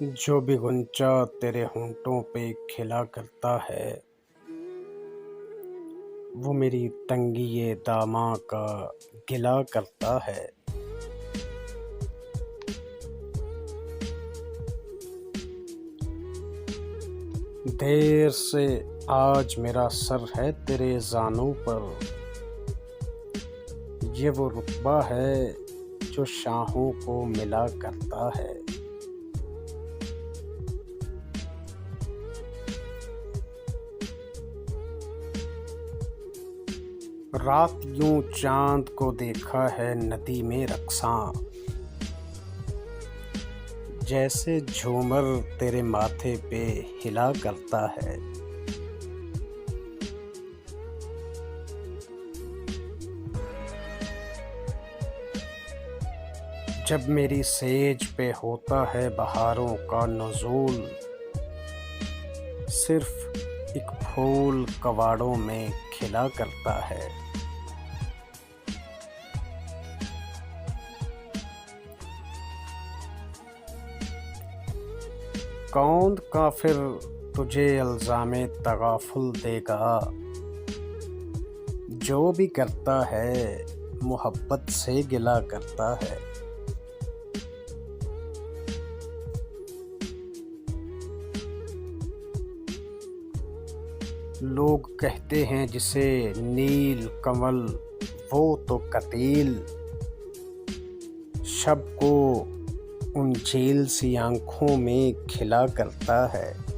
जो भी गुंचा तेरे होंठों पे खिला करता है, वो मेरी तंगी दामा का गिला करता है। देर से आज मेरा सर है तेरे ज़ानों पर, ये वो रुतबा है जो शाहों को मिला करता है। रात यूं चांद को देखा है नदी में रक्सां, जैसे झूमर तेरे माथे पे हिला करता है। जब मेरी सेज पे होता है बहारों का नुज़ूल, सिर्फ एक फूल कवाड़ों में खिला करता है। कौन काफिर तुझे इल्ज़ामे तगाफुल देगा, जो भी करता है मोहब्बत से गिला करता है। लोग कहते हैं जिसे नील कमल, वो तो कतील शब को उन झील सी आँखों में खिला करता है।